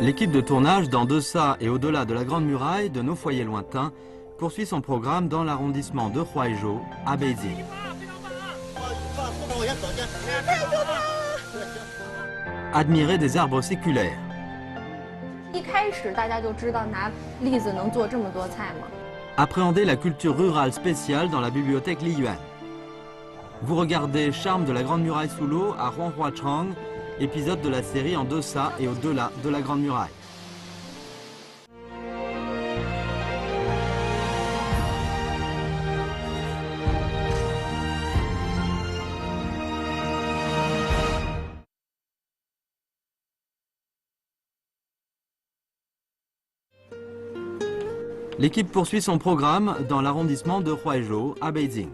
L'équipe de tournage d'En deçà et au-delà de la Grande Muraille de Nos foyers lointains poursuit son programme dans l'arrondissement de Huaizhou à Beijing. Admirer des arbres séculaires. Appréhender la culture rurale spéciale dans la bibliothèque Li Yuan. Vous regardez Charme de la Grande Muraille sous l'eau à Huanghua-Chang, épisode de la série En deçà et au-delà de la Grande Muraille. L'équipe poursuit son programme dans l'arrondissement de Huaizhou à Beijing.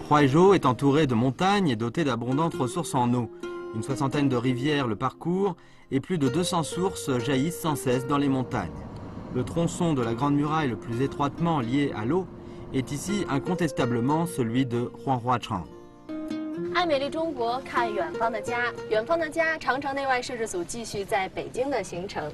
Huaizhou est entouré de montagnes et doté d'abondantes ressources en eau. Une soixantaine de rivières le parcourent et plus de 200 sources jaillissent sans cesse dans les montagnes. Le tronçon de la Grande Muraille le plus étroitement lié à l'eau est ici incontestablement celui de Huanghua-Chang. 爱美丽中国，看远方的家。远方的家，长城内外摄制组继续在北京的行程。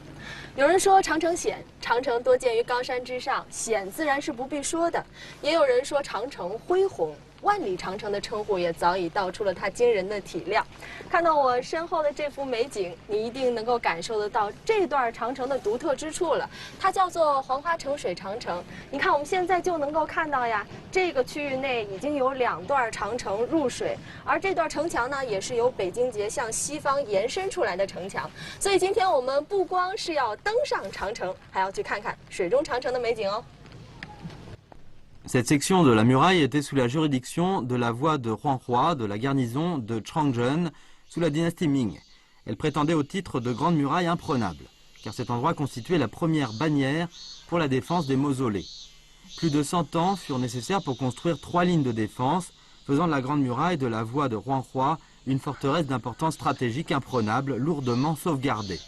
有人说长城险，长城多建于高山之上，险自然是不必说的。也有人说长城恢宏。 万里长城的称呼也早已道出了它惊人的体量。看到我身后的这幅美景，你一定能够感受得到这段长城的独特之处了。它叫做黄花城水长城。你看，我们现在就能够看到呀，这个区域内已经有2段长城入水，而这段城墙呢，也是由北京节向西方延伸出来的城墙。所以今天我们不光是要登上长城，还要去看看水中长城的美景哦。 Cette section de la muraille était sous la juridiction de la voie de Huanghua de la garnison de Changzhen sous la dynastie Ming. Elle prétendait au titre de grande muraille imprenable, car cet endroit constituait la première bannière pour la défense des mausolées. Plus de 100 ans furent nécessaires pour construire 3 lignes de défense, faisant de la grande muraille de la voie de Huanghua une forteresse d'importance stratégique imprenable, lourdement sauvegardée.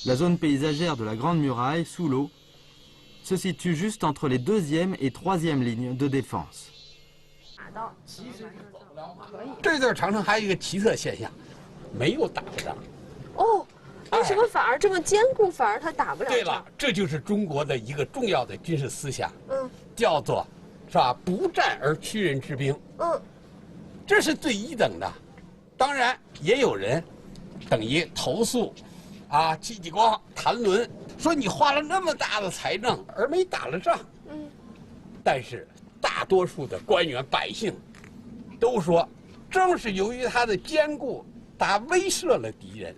La zone paysagère de la grande muraille, sous l'eau, se situe juste entre les 2e et 3e lignes de défense. 这段长城还有一个奇特现象，没有打过仗。哦，为什么反而这么坚固，反而它打不了仗？对了，这就是中国的一个重要的军事思想，叫做，是吧？不战而屈人之兵，这是最一等的。当然，也有人等于投诉，啊，戚继光谈论。 说你花了那么大的财政而没打了仗，但是大多数的官员百姓都说，正是由于他的坚固，他威慑了敌人，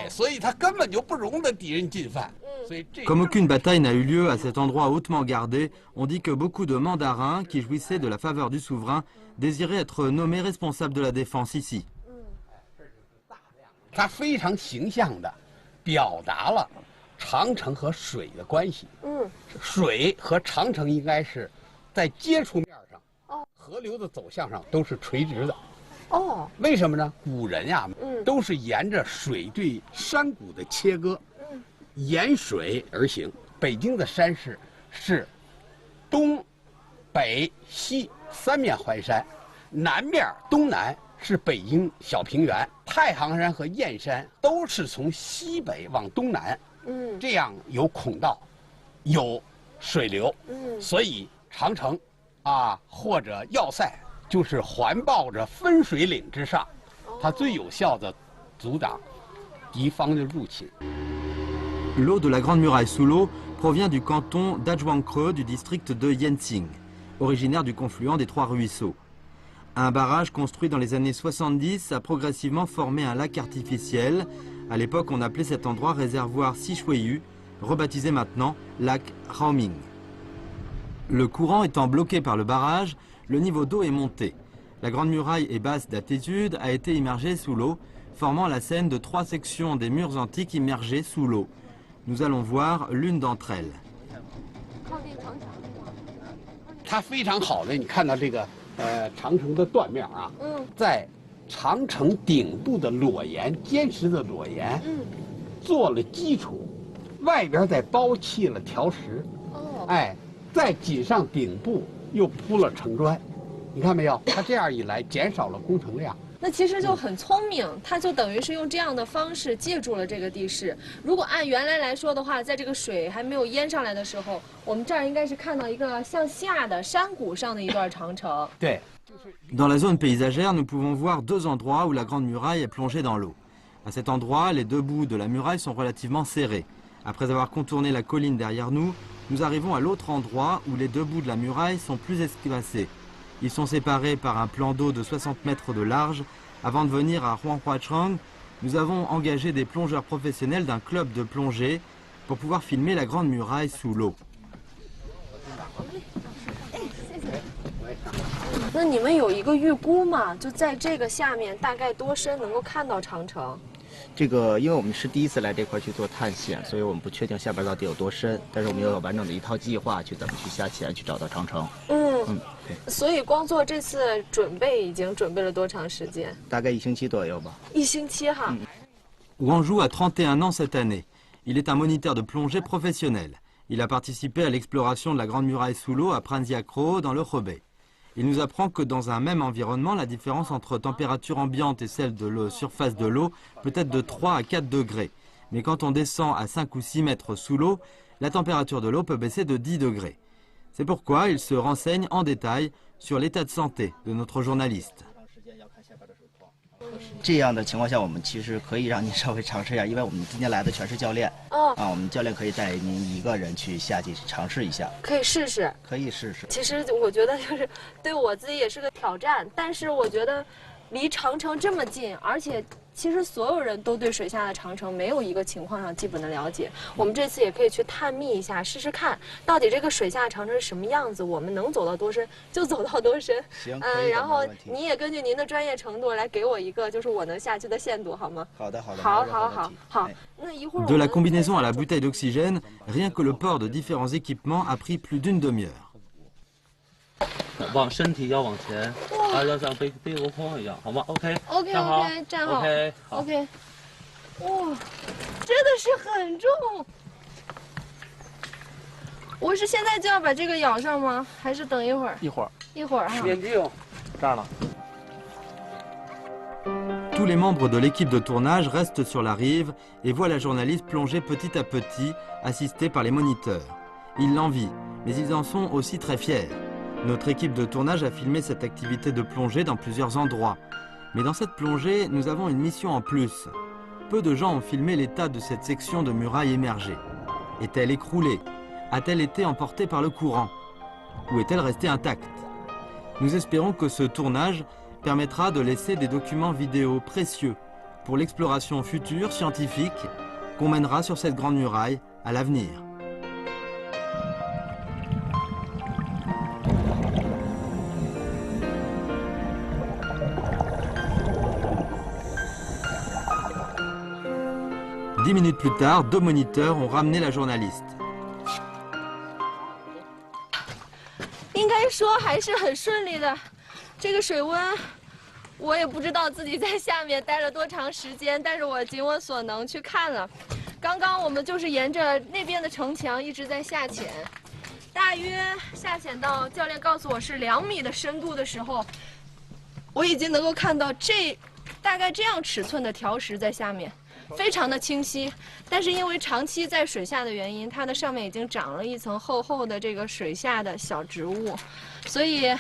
所以他根本就不容得敌人进犯。Comme aucune bataille n'a eu lieu à cet endroit hautement gardé, on dit que beaucoup de mandarins qui jouissaient de la faveur du souverain désiraient être nommés responsables de la défense ici. 他非常形象地表达了 长城和水的关系，水和长城应该是在接触面上，河流的走向上都是垂直的。为什么呢？古人呀，都是沿着水对山谷的切割，沿水而行。北京的山势是东、北、西3面环山，南面东南是北京小平原，太行山和燕山都是从西北往东南。 这样有孔道，有水流，所以长城啊或者要塞就是环抱着分水岭之上，它最有效的阻挡敌方的入侵。 L'eau de la Grande Muraille sous l'eau provient du canton d'Azhuangkreux du district de Yanqing, originaire du confluent des 3 ruisseaux. Un barrage construit dans les années 70 a progressivement formé un lac artificiel. À l'époque, on appelait cet endroit réservoir Sishuiyu, rebaptisé maintenant lac Raoming. Le courant étant bloqué par le barrage, le niveau d'eau est monté. La Grande Muraille et basse d'altitude a été immergée sous l'eau, formant la scène de 3 sections des murs antiques immergés sous l'eau. Nous allons voir l'une d'entre elles. 它非常好的，你看到这个长城的断面啊，在 长城顶部的裸岩，坚实的裸岩，做了基础，外边再包砌了条石，再挤上顶部又铺了城砖，你看没有？它这样一来，减少了工程量，那其实就很聪明，他就等于是用这样的方式借助了这个地势。如果按原来说的话，在这个水还没有淹上来的时候，我们这儿应该是看到一个向下的山谷上的一段长城。对。Dans la zone paysagère, nous pouvons voir deux endroits où la Grande Muraille est plongée dans l'eau. À cet endroit, les deux bouts de la muraille sont relativement serrés. Après avoir contourné la colline derrière nous, nous arrivons à l'autre endroit où les deux bouts de la muraille sont plus espacés. Ils sont séparés par un plan d'eau de 60 mètres de large. Avant de venir à Huanghuachang, nous avons engagé des plongeurs professionnels d'un club de plongée pour pouvoir filmer la Grande Muraille sous l'eau. 那你们有一个预估吗？就在这个下面大概多深能够看到长城？这个，因为我们是第一次来这块去做探险，所以我们不确定下边到底有多深。但是我们有完整的一套计划，去怎么去下潜，去找到长城。对。所以光做这次准备已经准备了多长时间？大概1星期左右吧。1星期哈。Wangzhou a 31 ans cette année. Il est un moniteur de plongée professionnel. Il a participé à l'exploration de la Grande Muraille sous l'eau à Pranjiakro dans le Hebei. Il nous apprend que dans un même environnement, la différence entre température ambiante et celle de la surface de l'eau peut être de 3 à 4 degrés. Mais quand on descend à 5 ou 6 mètres sous l'eau, la température de l'eau peut baisser de 10 degrés. C'est pourquoi il se renseigne en détail sur l'état de santé de notre journaliste. 这样的情况下，我们其实可以让您稍微尝试一下，因为我们今天来的全是教练。我们教练可以带您一个人去下去尝试一下。可以试试。可以试试。其实我觉得就是对我自己也是个挑战，但是我觉得离长城这么近，而且其实所有人都对水下的长城没有一个情况上基本的了解。我们这次也可以去探秘一下，试试看到底这个水下长城是什么样子，我们能走到多深就走到多深。行，然后你也根据您的专业程度来给我一个就是我能下去的限度，好吗？好的，好的。好。那一会儿 De la combinaison à la bouteille d'oxygène, rien que le port de différents équipements a pris plus d'une demi-heure. 往身体要往前，要像背箩筐一样，好吗 ？OK， 站好 ，OK。哇，真的是很重。我是现在就要把这个舀上吗？还是等一会儿？一会儿哈。面镜，这儿呢。Tous les membres de l'équipe de tournage restent sur la rive et voient la journaliste plonger petit à petit, assistée par les moniteurs. Ils l'envient, mais ils en sont aussi très fiers. Notre équipe de tournage a filmé cette activité de plongée dans plusieurs endroits. Mais dans cette plongée, nous avons une mission en plus. Peu de gens ont filmé l'état de cette section de muraille émergée. Est-elle écroulée? A-t-elle été emportée par le courant? Ou est-elle restée intacte? Nous espérons que ce tournage permettra de laisser des documents vidéo précieux pour l'exploration future scientifique qu'on mènera sur cette grande muraille à l'avenir. Dix minutes plus tard, 2 moniteurs ont ramené la journaliste. 应该说还是很顺利的，这个水温，我也不知道自己在下面待了多长时间，但是我尽我所能去看了。刚刚我们就是沿着那边的城墙一直在下潜，大约下潜到教练告诉我是2米的深度的时候，我已经能够看到大概这样尺寸的条石在下面。非常的清晰，但是因为长期在水下的原因，它的上面已经长了一层厚厚的这个水下的小植物，所以，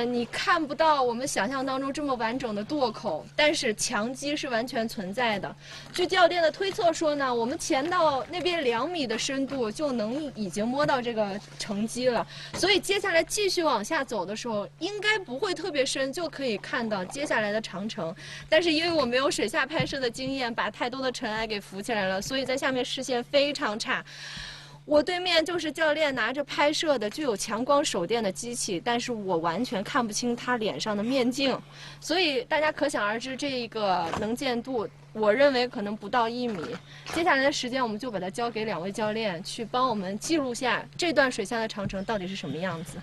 你看不到我们想象当中这么完整的垛口，但是墙基是完全存在的。据教练的推测说呢，我们潜到那边2米的深度就能已经摸到这个城基了，所以接下来继续往下走的时候，应该不会特别深，就可以看到接下来的长城。但是因为我没有水下拍摄的经验，把太多的尘埃给浮起来了，所以在下面视线非常差。我对面就是教练拿着拍摄的具有强光手电的机器，但是我完全看不清他脸上的面镜，所以大家可想而知这个能见度，我认为可能不到1米。接下来的时间我们就把它交给2位教练去帮我们记录下这段水下的长城到底是什么样子。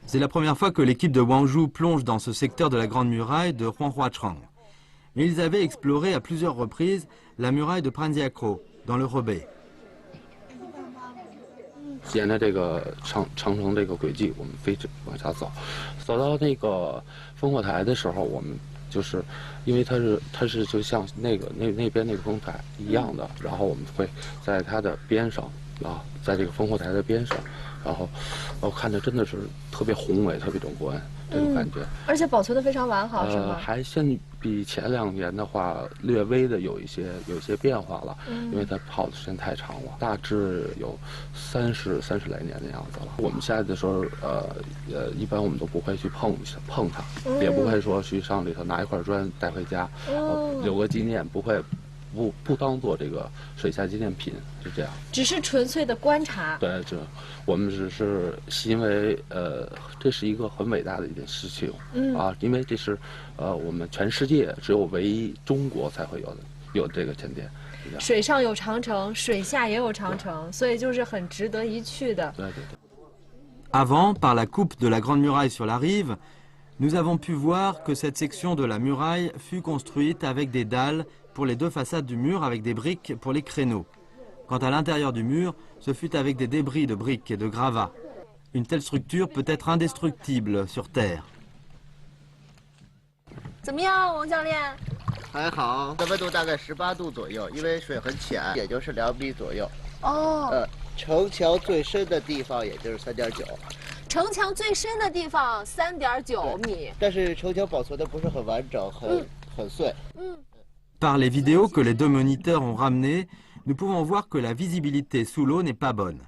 C'est la première fois que l'équipe de Wangzhou plonge dans ce secteur de la Grande Muraille de Huanghuachang. Mais ils avaient exploré à plusieurs reprises la muraille de Pranjiakro, dans le Hebei. 沿着这个长城这个轨迹，我们往下走，走到那个烽火台的时候，我们就是因为它是就像那边那个烽火台一样的，然后我们会在它的边上啊，在这个烽火台的边上，然后看着真的是特别宏伟、特别壮观这种感觉。而且保存的非常完好，是吗？还相比前2年的话，略微的有一些变化了，因为它泡的时间太长了，大致有30来年的样子了。我们下去的时候，一般我们都不会去碰它，也不会说去上里头拿一块砖带回家，留个纪念，不当做这个水下纪念品，是这样。只是纯粹的观察。对，我们只是因为这是一个很伟大的一件事情，因为这是我们全世界只有唯一中国才会有这个前店。水上有长城，水下也有长城，所以就是很值得一去的。对对对。Avant, par la coupe de la Grande Muraille sur la rive, nous avons pu voir que cette section de la muraille fut construite avec des dalles pour les 2 façades du mur avec des briques pour les créneaux. Quant à l'intérieur du mur, ce fut avec des débris de briques et de gravats. Une telle structure peut être indestructible sur Terre. 怎么样，王教练？还好，的温度大概18度左右，因为水很浅，也就是2米左右。城墙最深的地方也就是3.9。城墙最深的地方3.9米。但是城墙保存的不是很完整，很碎。Par les vidéos que les 2 moniteurs ont ramenées, nous pouvons voir que la visibilité sous l'eau n'est pas bonne.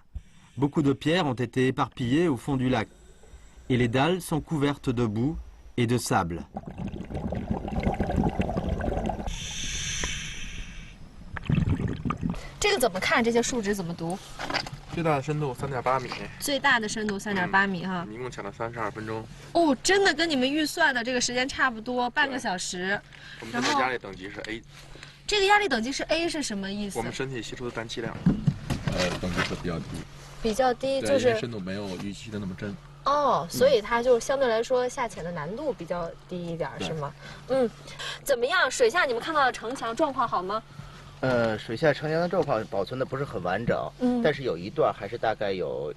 Beaucoup de pierres ont été éparpillées au fond du lac. Et les dalles sont couvertes de boue et de sable. 这个怎么看？这些数值怎么读？最大的深度3.8米。最大的深度3.8米哈。一共潜了32分钟。哦，真的跟你们预算的这个时间差不多，半个小时。我们这个压力等级是 A。这个压力等级是 A 是什么意思？我们身体吸出的氮气量。等级是比较低。比较低，就是深度没有预期的那么深。所以它就相对来说下潜的难度比较低一点，是吗？怎么样？水下你们看到的城墙状况好吗？水下城墙的状况保存的不是很完整，但是有一段还是大概有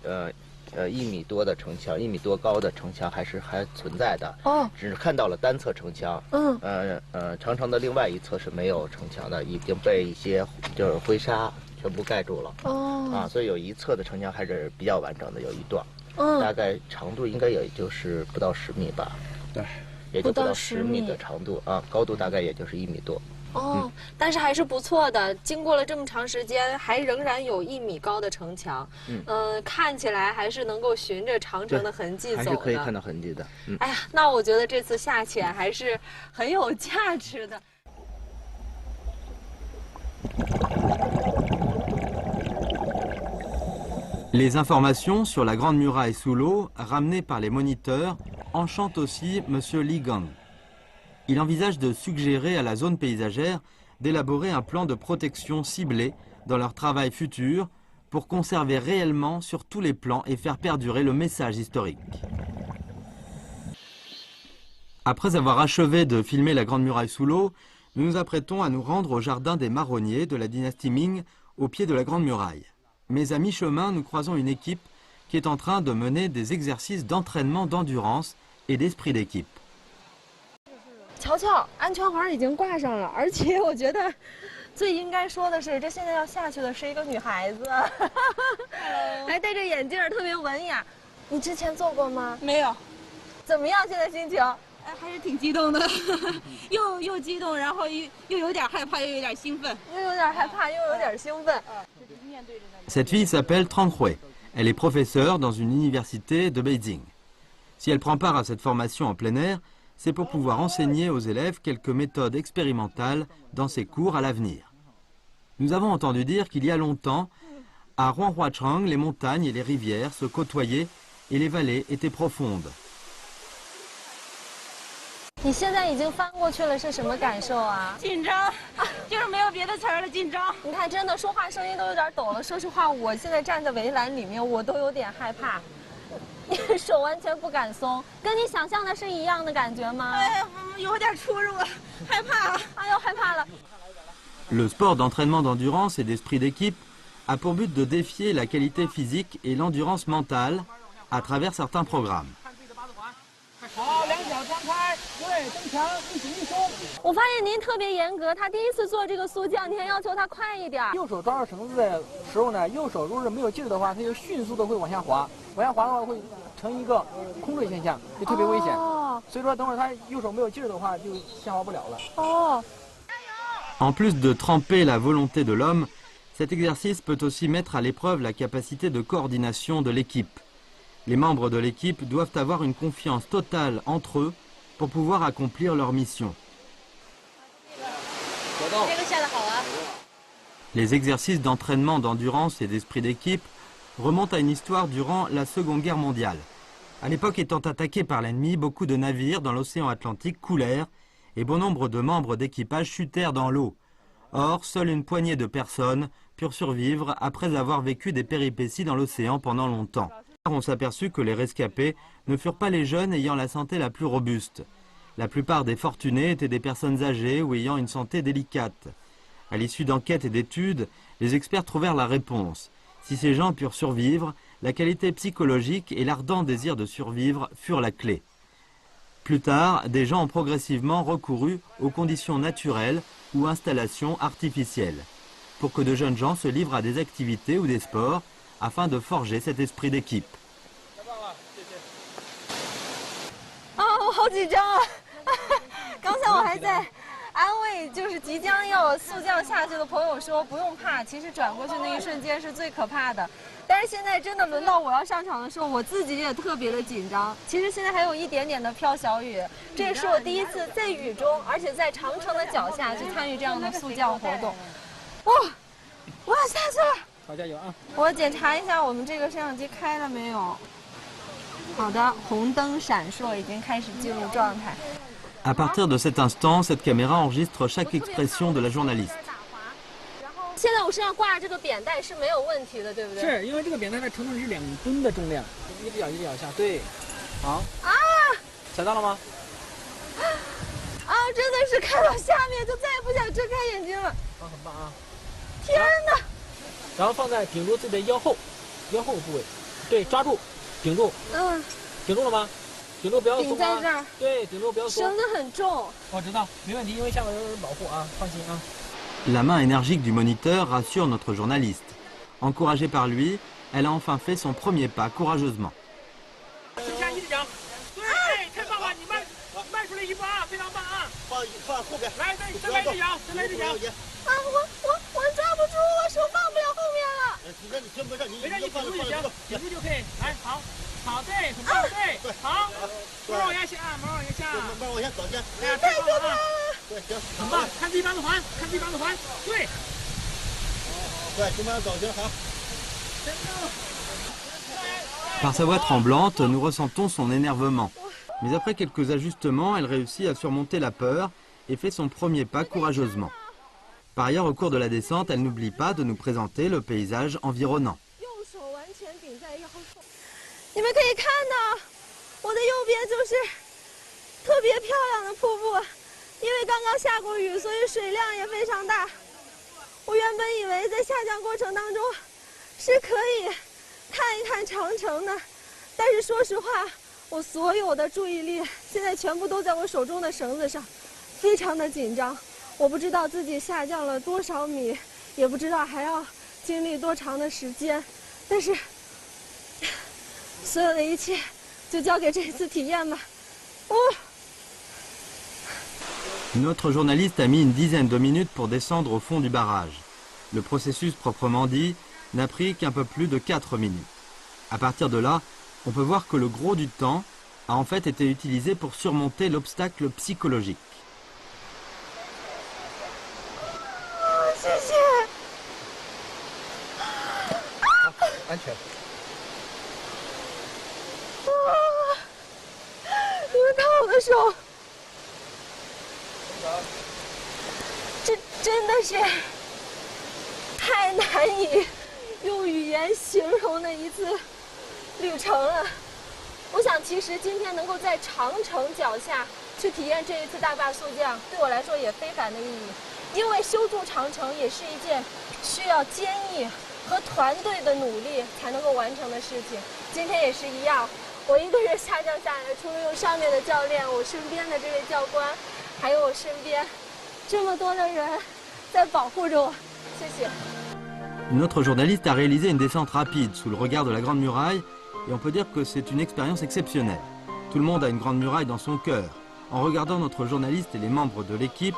1米多的城墙，1米多高的城墙还存在的。只是看到了单侧城墙。长城的另外一侧是没有城墙的，已经被一些就是灰沙全部盖住了。所以有一侧的城墙还是比较完整的，有一段。大概长度应该也就是不到10米吧。对，也就不到10米的长度啊，高度大概也就是1米多。但是还是不错的。经过了这么长时间，还仍然有1米高的城墙。看起来还是能够循着长城的痕迹走的。还是可以看到痕迹的。哎呀，那我觉得这次下潜还是很有价值的。Les informations sur la Grande Muraille sous l'eau, ramenées par les moniteurs, enchantent aussi M. Li Gang. Il envisage de suggérer à la zone paysagère d'élaborer un plan de protection ciblé dans leur travail futur pour conserver réellement sur tous les plans et faire perdurer le message historique. Après avoir achevé de filmer la Grande Muraille sous l'eau, nous nous apprêtons à nous rendre au jardin des marronniers de la dynastie Ming au pied de la Grande Muraille. Mais à mi-chemin, nous croisons une équipe qui est en train de mener des exercices d'entraînement d'endurance et d'esprit d'équipe. 瞧瞧，安全环已经挂上了，而且我觉得最应该说的是，这现在要下去的是一个女孩子，还戴着眼镜，特别文雅。你之前做过吗？没有。怎么样？现在心情？还是挺激动的，又激动，然后又有点害怕，又有点兴奋。又有点害怕，又有点兴奋。Cette fille s'appelle Trang Hui. Elle est professeure dans une université de Beijing. Si elle prend part à cette formation en plein air, c'est pour pouvoir enseigner aux élèves quelques méthodes expérimentales dans ses cours à l'avenir. Nous avons entendu dire qu'il y a longtemps, à Huanghuachang, les montagnes et les rivières se côtoyaient et les vallées étaient profondes. 你现在已经翻过去了，是什么感受啊？紧张，就是没有别的词儿了，紧张。你看，真的说话声音都有点抖了。说实话，我现在站在围栏里面，我都有点害怕，手完全不敢松。跟你想象的是一样的感觉吗？有点出入，害怕。哎呦，害怕了。Le sport d'entraînement d'endurance et d'esprit d'équipe a pour but de défier la qualité physique et l'endurance mentale à travers certains programmes. 好，2脚张开，对。蹬墙，一紧一松。我发现您特别严格，他第一次做这个速降，您还要求他快一点。右手抓住绳子的时候呢，右手如果是没有劲儿的话，它就迅速的会往下滑，往下滑的话会成一个空坠现象，就特别危险。所以说，等会儿他右手没有劲儿的话，就下滑不了了。En plus de tremper la volonté de l'homme, cet exercice peut aussi mettre à l'épreuve la capacité de coordination de l'équipe. Les membres de l'équipe doivent avoir une confiance totale entre eux pour pouvoir accomplir leur mission. Les exercices d'entraînement d'endurance et d'esprit d'équipe remontent à une histoire durant la Seconde Guerre mondiale. À l'époque étant attaqués par l'ennemi, beaucoup de navires dans l'océan Atlantique coulèrent et bon nombre de membres d'équipage chutèrent dans l'eau. Or, seule une poignée de personnes purent survivre après avoir vécu des péripéties dans l'océan pendant longtemps. On s'aperçut que les rescapés ne furent pas les jeunes ayant la santé la plus robuste. La plupart des fortunés étaient des personnes âgées ou ayant une santé délicate. À l'issue d'enquêtes et d'études, les experts trouvèrent la réponse. Si ces gens purent survivre, la qualité psychologique et l'ardent désir de survivre furent la clé. Plus tard, des gens ont progressivement recouru aux conditions naturelles ou installations artificielles, pour que de jeunes gens se livrent à des activités ou des sports afin de forger cet esprit d'équipe. 我好紧张啊！刚才我还在安慰，就是即将要速降下去的朋友说不用怕，其实转过去那一瞬间是最可怕的。但是现在真的轮到我要上场的时候，我自己也特别的紧张。其实现在还有一点点的飘小雨，这也是我第一次在雨中，而且在长城的脚下去参与这样的速降活动。哇，我要下去了！好，加油啊！我检查一下我们这个摄像机开了没有。好的，红灯闪烁，已经开始进入状态。À partir de cet instant, cette caméra enregistre chaque expression de la journaliste. 现在我身上挂着这个扁带是没有问题的，对不对？是因为这个扁带它承重是2吨的重量，一只脚一只脚下，对，好。啊！踩到了吗？啊，真的是看到下面就再也不想睁开眼睛了。很棒啊！天哪！然后放在顶住自己的腰后部位，对，抓住，顶住。顶住了吗？顶住不要松啊！顶在这儿。对，顶住不要松。绳子很重。我知道，没问题，因为下面有人保护啊，放心啊。La main énergique du moniteur rassure notre journaliste. Encouragée par lui, elle a enfin fait son premier pas courageusement. 我抓不住，我手放不了后面了。没事，你顶住就行，顶住就可以。来，好，对，很棒，对，好，慢慢往下下，慢慢往下下，慢慢往下走先。哎呀，太可怕了！对，行，很棒，看地板的环，对。对，慢慢走行，好。 Par sa voix tremblante, nous ressentons son énervement. Mais après quelques ajustements, elle réussit à surmonter la peur et fait son premier pas courageusement. Par ailleurs, au cours de la descente, elle n'oublie pas de nous présenter le paysage environnant. 你们可以看到，我的右边就是特别漂亮的瀑布。因为刚刚下过雨，所以水量也非常大。我原本以为在下降过程当中是可以看一看长城的，但是说实话，我所有的注意力现在全部都在我手中的绳子上，非常的紧张。我不知道自己下降了多少米，也不知道还要经历多长的时间，但是所有的一切就交给这次体验吧。Notre journaliste a mis une dizaine de minutes pour descendre au fond du barrage. Le processus proprement dit n'a pris qu'un peu plus de 4 minutes. À partir de là, on peut voir que le gros du temps a en fait été utilisé pour surmonter l'obstacle psychologique. 谢谢。安全。你们看我的手。 这真的是太难以用语言形容的一次旅程了。我想，其实今天能够在长城脚下去体验这一次大坝速降，对我来说也非凡的意义。因为修筑长城也是一件需要坚毅和团队的努力才能够完成的事情。今天也是一样，我一个人下降下来，除了有上面的教练，我身边的这位教官，还有我身边这么多的人在保护着我。谢谢。Notre journaliste a réalisé une descente rapide sous le regard de la Grande Muraille et on peut dire que c'est une expérience exceptionnelle. Tout le monde a une Grande Muraille dans son cœur. En regardant notre journaliste et les membres de l'équipe,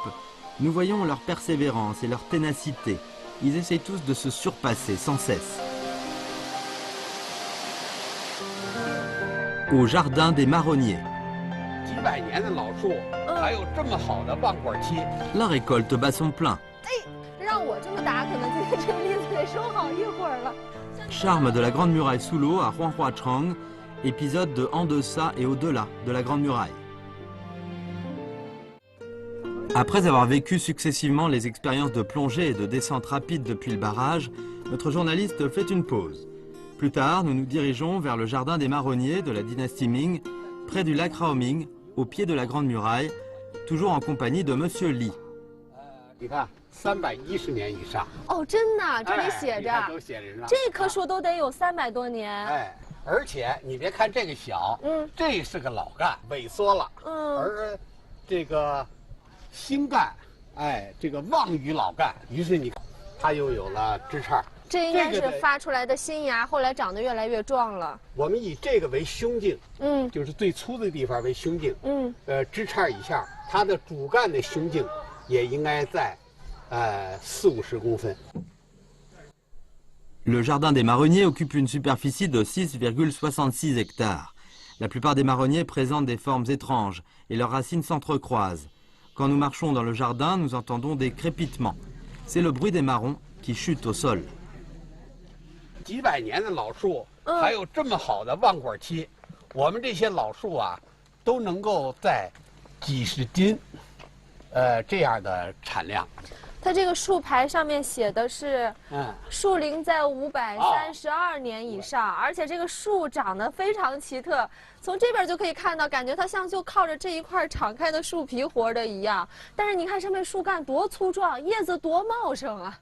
nous voyons leur persévérance et leur ténacité. Ils essayent tous de se surpasser sans cesse. Au jardin des marronniers. La récolte bat son plein. Charme de la Grande Muraille sous l'eau à Huanghuachang, épisode de En deçà et au-delà de la Grande Muraille. Après avoir vécu successivement les expériences de plongée et de descente rapide depuis le barrage, notre journaliste fait une pause. Plus tard, nous nous dirigeons vers le jardin des marronniers de la dynastie Ming, près du lac Raoming, au pied de la Grande Muraille, toujours en compagnie de Monsieur Li. 310年以上。哦，真的，这里写着，都写着呢。这棵树都得有300多年。哎，而且你别看这个小，这是个老干，萎缩了，而这个新干，哎，这个旺于老干，于是你，它又有了枝杈。这应该是发出来的新芽，后来长得越来越壮了。我们以这个为胸径，就是最粗的地方为胸径，枝杈以下，它的主干的胸径也应该在。40-50公分。 Le jardin des marronniers occupe une superficie de 6,66 hectares. La plupart des marronniers présentent des formes étranges et leurs racines s'entrecroisent. Quand nous marchons dans le jardin, nous entendons des crépitements. C'est le bruit des marrons qui chutent au sol. 几百年的老树，还有这么好的旺果期，我们这些老树啊，都能够在几十斤，这样的产量。 它这个树牌上面写的是，树龄在532年以上，而且这个树长得非常奇特，从这边就可以看到，感觉它像就靠着这一块敞开的树皮活的一样。但是你看上面树干多粗壮，叶子多茂盛啊！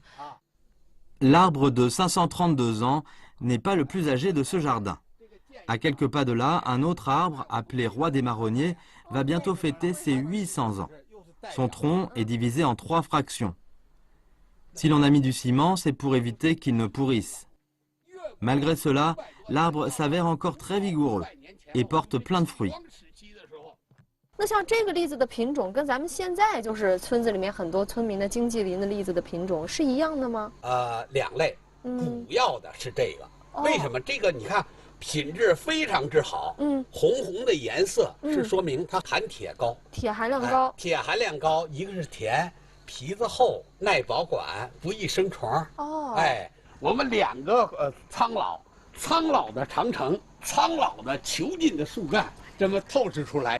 L'arbre de 532 ans n'est pas le plus âgé de ce jardin. À quelques pas de là, un autre arbre, appelé Roi des Marronniers, va bientôt fêter ses 800 ans. Son tronc est divisé en 3 fractions. Si l'on a mis du ciment, c'est pour éviter qu'il ne pourrisse. Malgré cela, l'arbre s'avère encore très vigoureux et porte plein de fruits. 那像这个栗子的品种，跟咱们现在就是村子里面很多村民的经济林的栗子的品种是一样的吗？2类，主要的是这个。为什么？这个你看品质非常之好，红红的颜色是说明它含铁高，铁含量高。铁含量高，一个是甜。 皮子厚，耐保管，不易生虫。哎，我们2个苍老的长城，苍老的遒劲的树干，这么透视出来。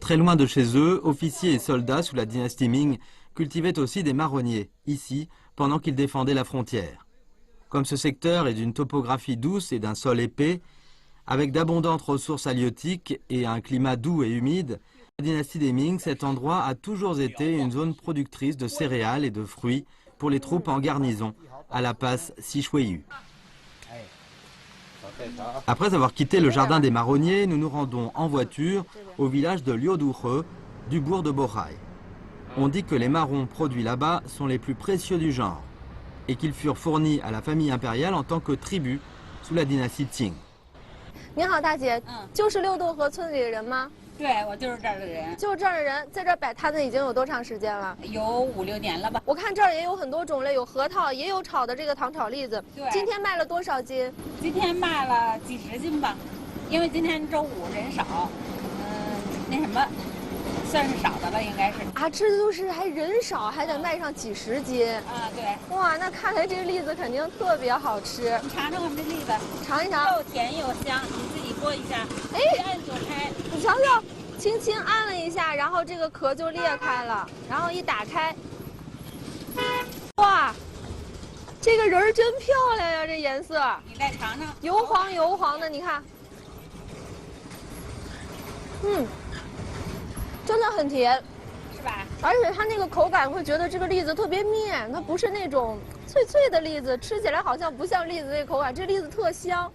Très loin de chez eux, officiers et soldats sous la dynastie Ming cultivaient aussi des marronniers, ici, pendant qu'ils défendaient la frontière. Comme ce secteur est d'une topographie douce et d'un sol épais, avec d'abondantes ressources halieutiques et un climat doux et humide, la dynastie des Ming, cet endroit a toujours été une zone productrice de céréales et de fruits pour les troupes en garnison à la passe Sichueyu. Après avoir quitté le jardin des marronniers, nous nous rendons en voiture au village de Liuduhe, du bourg de Bohai. On dit que les marrons produits là-bas sont les plus précieux du genre et qu'ils furent fournis à la famille impériale en tant que tribut sous la dynastie Qing. 您好，大姐，就是六渡河村里的人吗？ 对，我就是这儿的人。就是这儿的人，在这儿摆摊子已经有多长时间了？有5-6年了吧。我看这儿也有很多种类，有核桃，也有炒的这个糖炒栗子。对。今天卖了多少斤？今天卖了几十斤吧，因为今天周5人少，那什么，算是少的了，应该是。啊，这就是还人少，还得卖上几十斤。啊，对。哇，那看来这栗子肯定特别好吃。你尝尝我们这栗子，尝一尝。又甜又香，你自己剥一下。哎，按左开。 你瞧瞧，轻轻按了一下，然后这个壳就裂开了，然后一打开，哇，这个仁儿真漂亮呀，这颜色。你再尝尝，油黄油黄的，你看，真的很甜，是吧？而且它那个口感会觉得这个栗子特别面，它不是那种脆脆的栗子，吃起来好像不像栗子那口感，这栗子特香。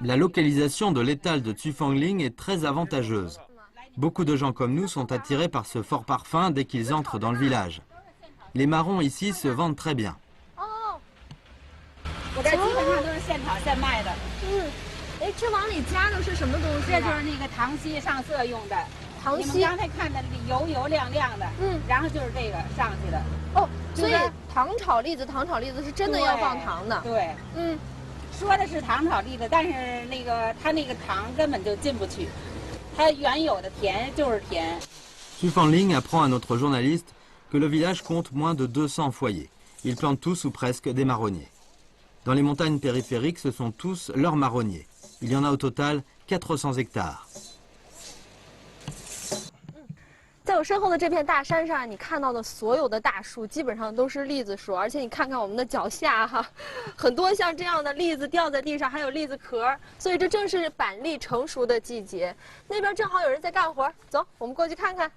La localisation de l'étal de Tufangling est très avantageuse. Beaucoup de gens comme nous sont attirés par ce fort parfum dès qu'ils entrent dans le village. Les marrons ici se vendent très bien. 我这基本上都是现炒现卖的。哎，这往里加的是什么东西？这就是那个糖稀上色用的。糖稀。你们刚才看的油亮亮的，然后就是这个上去的。哦，所以糖炒栗子是真的要放糖的。对，说的是糖炒栗子，但是那个它那个糖根本就进不去，它原有的甜就是甜。Tufangling apprend à notre journaliste que le village compte moins de 200 foyers. Ils plantent tous ou presque des marronniers. Dans les montagnes périphériques, ce sont tous leurs marronniers. Il y en a au total 400 hectares. 在我身后的这片大山上，你看到的所有的大树基本上都是栗子树，而且你看看我们的脚下哈，很多像这样的栗子掉在地上，还有栗子壳，所以这正是板栗成熟的季节。那边正好有人在干活，走，我们过去看看。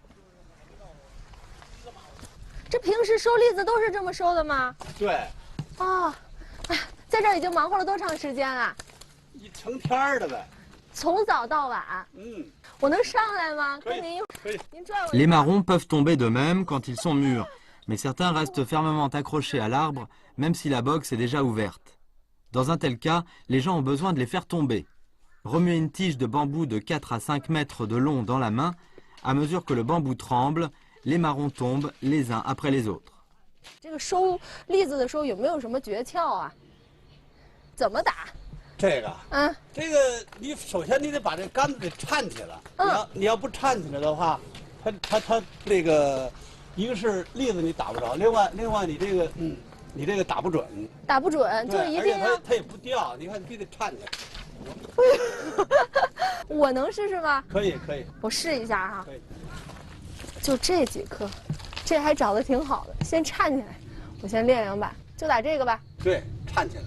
这平时收栗子都是这么收的吗？对。哦，哎，在这儿已经忙活了多长时间了？一成天的呗。从早到晚。我能上来吗？可以。Les marrons peuvent tomber de même quand ils sont mûrs, mais certains restent fermement accrochés à l'arbre, même si la box est déjà ouverte. Dans un tel cas, les gens ont besoin de les faire tomber. Remuer une tige de bambou de 4 à 5 mètres de long dans la main, à mesure que le bambou tremble, les marrons tombent les uns après les autres. 这个收栗子的时候有没有什么诀窍啊？怎么打？这个，这个你首先你得把这杆子给颤起来。你要不颤起来的话，它那个一个是栗子你打不着，另外你这个打不准。打不准就一定要。它也不掉，你看你必须得颤起来。我能试试吗？可以。我试一下哈。可以。就这几颗，这还长得挺好的，先颤起来。我先练2把，就打这个吧。对，颤起来。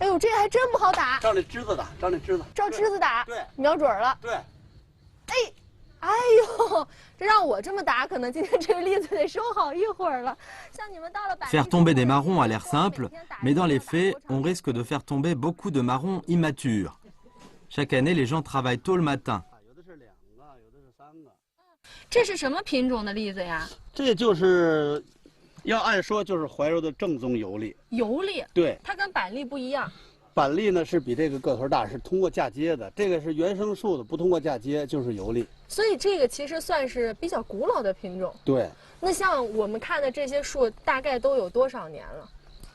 哎呦，这还真不好打。照那枝子打，照枝子打。对，瞄准了。对。哎呦，这让我这么打，可能今天这个栗子得收好一会儿了。像你们到了Faire tomber des marrons a l'air simple, mais dans les faits, on risque de faire tomber beaucoup de marrons immatures. Chaque année, les gens travaillent tôt le matin. 这是什么品种的栗子呀？这就是。要按说就是怀柔的正宗油栗。油栗，对，它跟板栗不一样。板栗呢是比这个个头大，是通过嫁接的。这个是原生树的，不通过嫁接就是油栗。所以这个其实算是比较古老的品种。对。那像我们看的这些树，大概都有多少年了？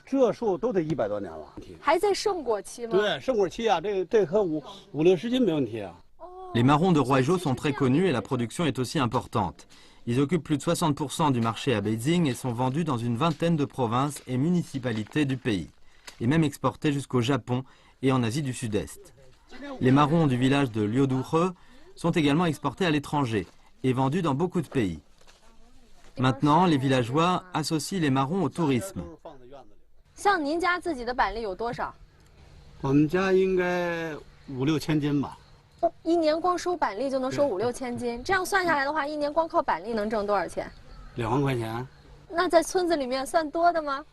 这树都得100多年了。还在盛果期吗？对，盛果期啊，这颗5、60斤没问题啊。Les marrons de Roigeau sont très connus et la production est aussi importante. Ils occupent plus de 60% du marché à Beijing et sont vendus dans une vingtaine de provinces et municipalités du pays, et même exportés jusqu'au Japon et en Asie du Sud-Est. Les marrons du village de Liuduhe sont également exportés à l'étranger et vendus dans beaucoup de pays. Maintenant, les villageois associent les marrons au tourisme. 像您家自己的板栗有多少？我们家应该5、6千斤吧。一年光收板栗就能收5、6千斤，这样算下来的话，一年光靠板栗能挣多少钱？2万块钱。那在村子里面算多的吗？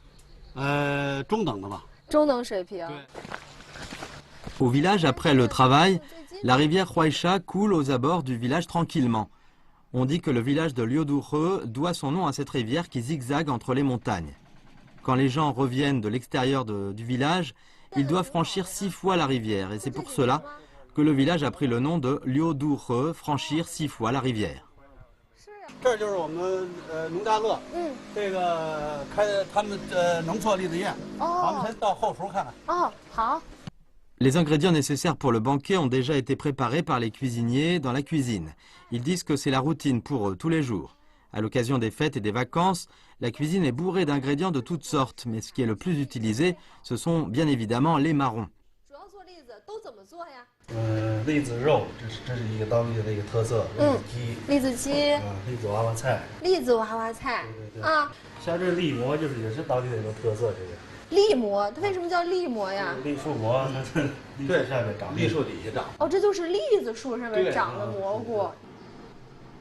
中等的吧。中等水平。Au village, après le travail, la rivière Huaisha coule aux abords du village tranquillement. On dit que le village de Liuduhe doit son nom à cette rivière qui zigzague entre les montagnes. Quand les gens reviennent de l'extérieur du village, ils doivent franchir 6 fois la rivière, et c'est pour cela que le village a pris le nom de Liuduhe, franchir 6 fois la rivière. 这就是我们农家乐，这个开他们农作栗子宴，我们先到后厨看看。好。Les ingrédients nécessaires pour le banquet ont déjà été préparés par les cuisiniers dans la cuisine. Ils disent que c'est la routine pour eux tous les jours. À l'occasion des fêtes et des vacances, la cuisine est bourrée d'ingrédients de toutes sortes, mais ce qui est le plus utilisé, ce sont bien évidemment les marrons. 栗子肉，这是一个当地的一个特色。栗子鸡。栗子娃娃菜。栗子娃娃菜。对。像这栗馍也是当地的一个特色，这个。栗馍，它为什么叫栗馍呀？栗树馍，它是栗树下面长。栗树底下长。哦，这就是栗子树上面长的蘑菇。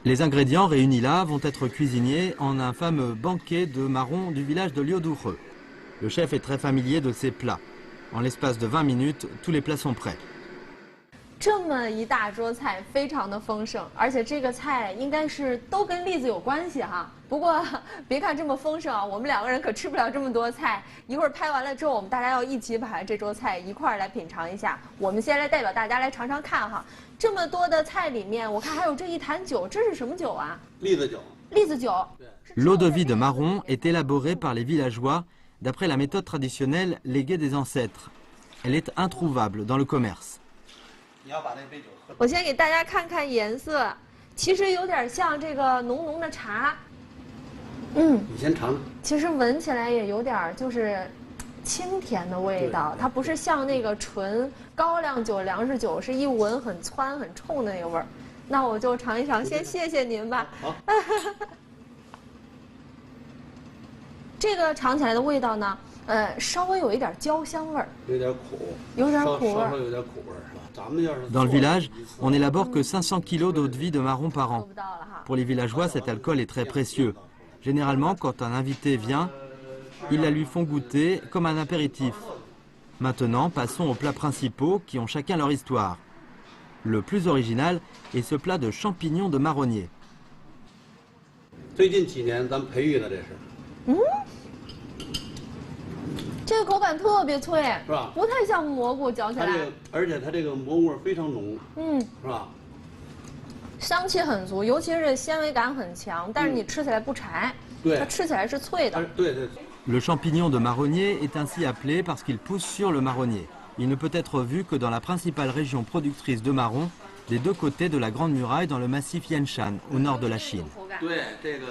Les ingrédients réunis là vont être cuisinés en un fameux banquet de marrons du village de Liuduhe. Le chef est très familier de ces plats. En l'espace de 20 minutes, tous les plats sont prêts. 这么一大桌菜，非常的丰盛，而且这个菜应该是都跟栗子有关系哈。不过别看这么丰盛啊，我们2个人可吃不了这么多菜。一会儿拍完了之后，我们大家要一起把这桌菜一块儿来品尝一下。我们先来代表大家来尝尝看哈。这么多的菜里面，我看还有这一坛酒，这是什么酒啊？栗子酒。栗子酒。L'eau de vie de marron est élaborée par les villageois d'après la méthode traditionnelle léguée des ancêtres. Elle est introuvable dans le commerce. 我先给大家看看颜色，其实有点像这个浓浓的茶。你先尝尝。其实闻起来也有点就是清甜的味道，它不是像那个纯高粱酒、粮食酒是一闻很窜很冲的那个味儿。那我就尝一尝，先谢谢您吧。好。这个尝起来的味道呢，稍微有一点焦香味儿，有点苦，有点苦味儿，稍稍有点苦味儿。 Dans le village, on n'élabore que 500 kg d'eau de vie de marron par an. Pour les villageois, cet alcool est très précieux. Généralement, quand un invité vient, ils la lui font goûter comme un apéritif. Maintenant, passons aux plats principaux qui ont chacun leur histoire. Le plus original est ce plat de champignons de marronnier. 最近几年咱们培育的这是。这个口感特别脆，是吧？不太像蘑菇，嚼起来。而且它这个蘑菇味非常浓，是吧？香气很足，尤其是纤维感很强，但是你吃起来不柴，它吃起来是脆的。对对。Le champignon de marronnier est ainsi appelé parce qu'il pousse sur le marronnier. Il ne peut être vu que dans la principale région productrice de marron, des deux côtés de la Grande Muraille dans le massif Yanshan, au nord de la Chine. 对，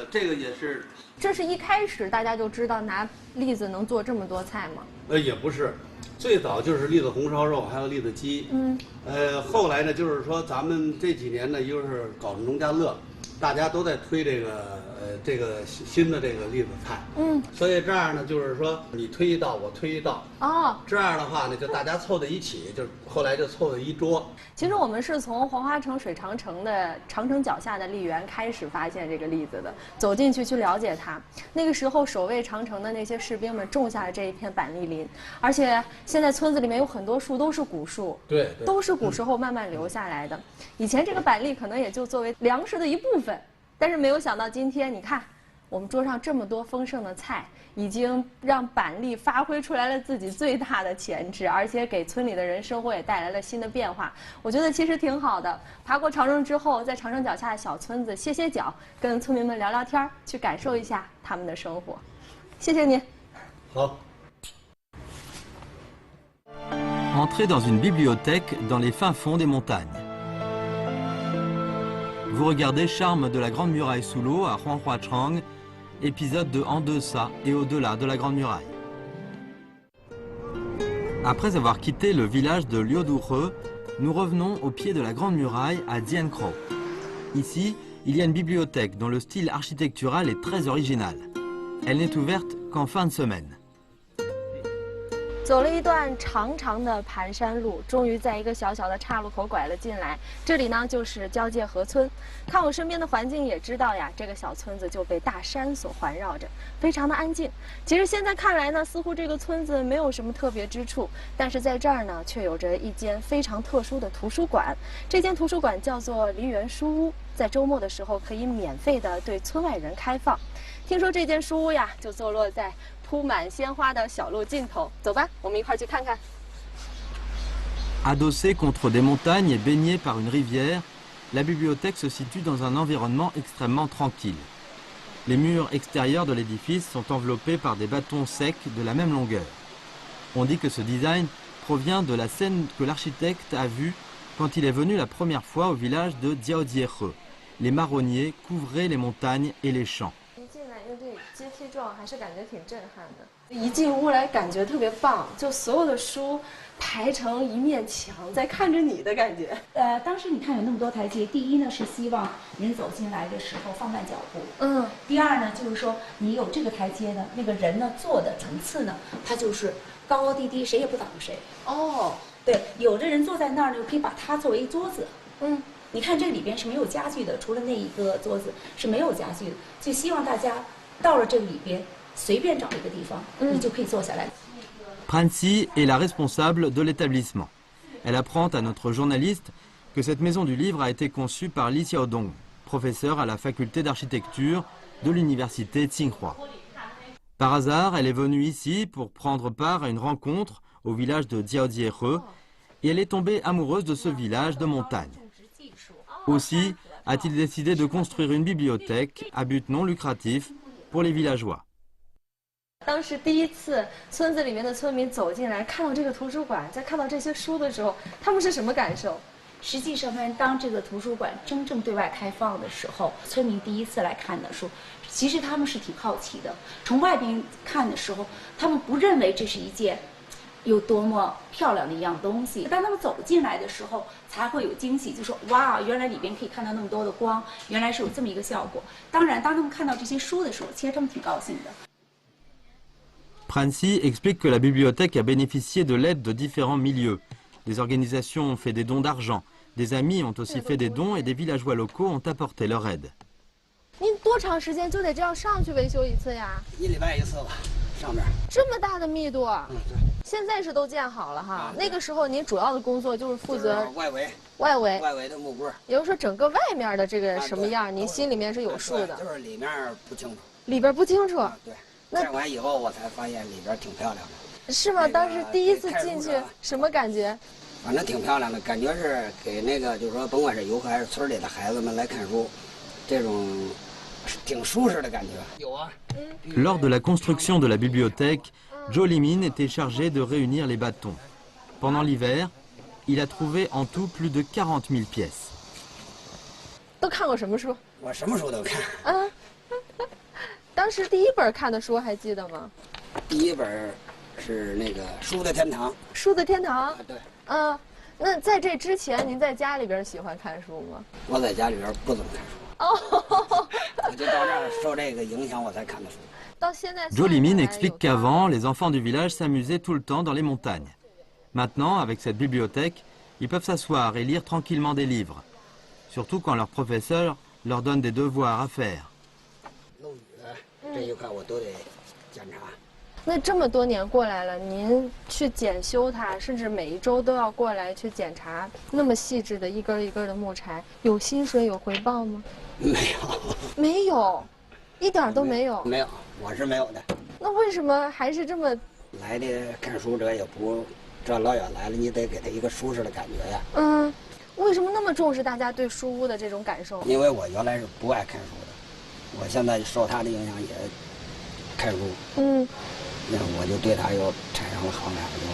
这个也是。 这是一开始大家就知道拿栗子能做这么多菜吗？也不是，最早就是栗子红烧肉，还有栗子鸡。后来呢，就是说咱们这几年呢，又是搞农家乐，大家都在推这个新的这个栗子菜。所以这样呢，就是说你推一道，我推一道。这样的话呢，就大家凑在一起，就后来就凑在一桌。其实我们是从黄花城水长城的长城脚下的栗园开始发现这个栗子的，走进去了解它。那个时候守卫长城的那些士兵们种下了这一片板栗林，而且现在村子里面有很多树都是古树，对，都是古时候慢慢留下来的。以前这个板栗可能也就作为粮食的一部分，但是没有想到今天你看，我们桌上这么多丰盛的菜。 已经让板栗发挥出来了自己最大的潜质，而且给村里的人生活也带来了新的变化。我觉得其实挺好的。爬过长城之后，在长城脚下的小村子歇歇脚，跟村民们聊聊天，去感受一下他们的生活。谢谢您。好。Entrez dans une bibliothèque dans les fins fonds des montagnes. Vous regardez Charme de la Grande Muraille sous l'eau à Huanghuachang. Épisode de En deçà et au-delà de la Grande Muraille. Après avoir quitté le village de Liuduhe, nous revenons au pied de la Grande Muraille à Diankrau. Ici, il y a une bibliothèque dont le style architectural est très original. Elle n'est ouverte qu'en fin de semaine. 走了一段长长的盘山路，终于在一个小小的岔路口拐了进来。这里呢，就是交界河村。看我身边的环境也知道呀，这个小村子就被大山所环绕着，非常的安静。其实现在看来呢，似乎这个村子没有什么特别之处，但是在这儿呢，却有着一间非常特殊的图书馆。这间图书馆叫做梨园书屋，在周末的时候可以免费的对村外人开放。听说这间书屋呀，就坐落在 铺满鲜花的小路尽头，走吧，我们一块去看看。 Adossée contre des montagnes et baignée par une rivière, la bibliothèque se situe dans un environnement extrêmement tranquille. Les murs extérieurs de l'édifice sont enveloppés par des bâtons secs de la même longueur. On dit que ce design provient de la scène que l'architecte a vue quand il est venu la première fois au village de Diaodiehe. Les marronniers couvraient les montagnes et les champs. 阶梯状还是感觉挺震撼的。一进屋来感觉特别棒，就所有的书排成一面墙，在看着你的感觉。当时你看有那么多台阶，第一呢是希望人走进来的时候放慢脚步，第二呢就是说你有这个台阶呢，那个人呢坐的层次呢，他就是高高低低，谁也不挡着谁。对，有的人坐在那儿呢，可以把它作为一桌子。你看这里边是没有家具的，除了那一个桌子是没有家具的，就希望大家 到了这里边，随便找一个地方，你就可以坐下来。Prancy est la responsable de l'établissement. Elle apprend à notre journaliste que cette maison du livre a été conçue par Li Xiaodong, professeur à la faculté d'architecture de l'université Tsinghua. Par hasard, elle est venue ici pour prendre part à une rencontre au village de Jiaojiere et elle est tombée amoureuse de ce village de montagne. Aussi a-t-il décidé de construire une bibliothèque à but non lucratif pour les villageois. 当时第一次村子里面的村民走进来，看到这个图书馆，在看到这些书的时候，他们是什么感受？实际上呢，当这个图书馆真正对外开放的时候，村民第一次来看的书，其实他们是挺好奇的。从外边看的时候，他们不认为这是一件有多么漂亮的一样东西。当他们走进来的时候，才会有惊喜，就说哇，原来里边可以看到那么多的光，原来是有这么一个效果。当然，当他们看到这些书的时候，其实他们挺高兴的。Prancy explique que la bibliothèque a bénéficié de l'aide de différents milieux. Des organisations ont fait des dons d'argent, des amis ont aussi fait des dons et des villageois locaux ont apporté leur aide. 您多长时间就得这样上去维修一次呀？1礼拜1次吧，上面。这么大的密度？对。现在是都建好了哈。那个时候您主要的工作就是负责外围的木棍。也就是说，整个外面的这个什么样，您心里面是有数的。就是里面不清楚。里边不清楚。对。建完以后，我才发现里边挺漂亮的。是吗？当时第一次进去，什么感觉？反正挺漂亮的，感觉是给那个，就是说，甭管是游客还是村里的孩子们来看书，这种挺舒适的感觉。有啊。Lors de la construction de la bibliothèque, Zhou Limin était chargé de réunir les bâtons. Pendant l'hiver, il a trouvé en tout plus de 40 000 pièces. 都看过什么书？我什么书都看。当时第一本看的书还记得吗？第一本是那个《书的天堂》。书的天堂。对。那在这之前，您在家里边喜欢看书吗？我在家里边不怎么看书。哦。我就到这儿受这个影响，我才看的书。到现在。Zhou Limin explique qu'avant, les enfants du village s'amusaient tout le temps dans les montagnes. Maintenant, avec cette bibliothèque, ils peuvent s'asseoir et lire tranquillement des livres, surtout quand leur professeur leur donne des devoirs à faire. 这一块我都得检查。那这么多年过来了，您去检修它，甚至每一周都要过来去检查，那么细致的一根一根的木柴，有薪水有回报吗？没有，没有，一点都没有。没有，我是没有的。那为什么还是这么来的看书者也不这老远来了，你得给他一个舒适的感觉呀。为什么那么重视大家对书屋的这种感受？因为我原来是不爱看书的。我现在受他的影响也看书，那我就对他又产生了好感，就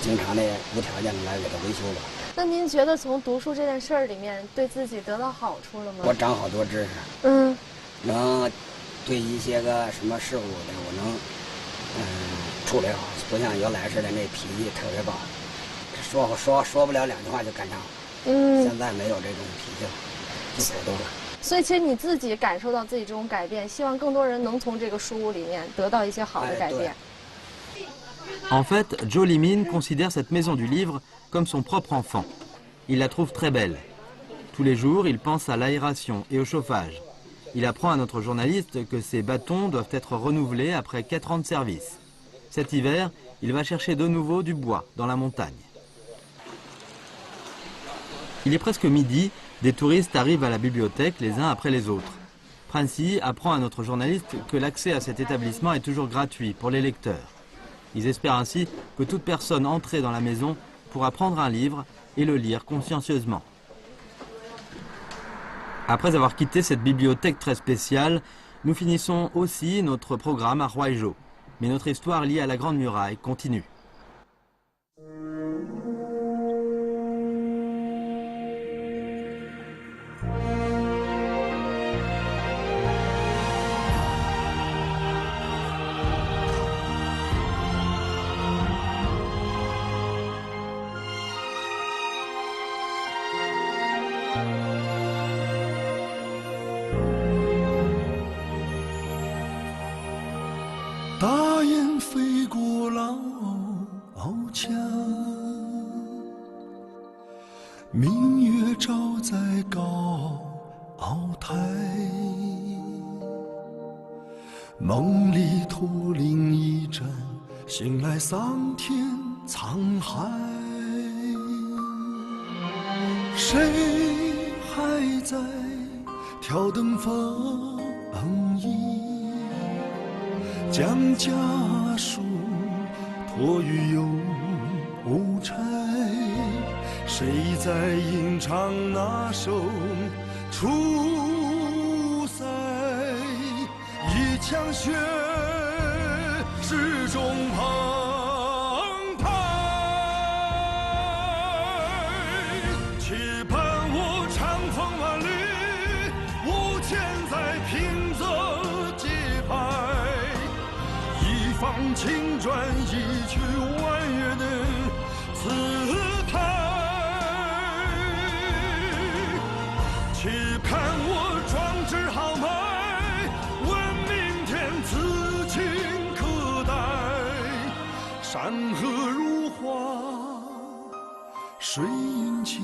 经常的无条件的来给他维修了。那您觉得从读书这件事儿里面对自己得到好处了吗？我长好多知识，能对一些个什么事物的我能处理好，不像原来似的那脾气特别暴，说不了2句话就干仗。现在没有这种脾气了，就果断了。所以其实你自己感受到自己这种改变，希望更多人能从这个书屋里面得到一些好的改变。En fait, Zhou Limin considère cette maison du livre comme son propre enfant. Il la trouve très belle. Tous les jours, il pense à l'aération et au chauffage. Il apprend à notre journaliste que ces bâtons doivent être renouvelés après 4 ans de service. Cet hiver, il va chercher de nouveau du bois dans la montagne. Il est presque midi. Des touristes arrivent à la bibliothèque les uns après les autres. Prancy apprend à notre journaliste que l'accès à cet établissement est toujours gratuit pour les lecteurs. Ils espèrent ainsi que toute personne entrée dans la maison pourra prendre un livre et le lire consciencieusement. Après avoir quitté cette bibliothèque très spéciale, nous finissons aussi notre programme à Huaizhou. Mais notre histoire liée à la Grande Muraille continue. 梦里图灵一战，醒来桑田沧海。谁还在挑灯放映？将家书托于邮差。谁在吟唱那首出塞？一腔血始终澎湃，期盼我长风万里，无钱在平泽节拍，一放青砖，一曲婉约的词牌。期盼我壮志豪迈，问明天此情可待。山河如画，水云间。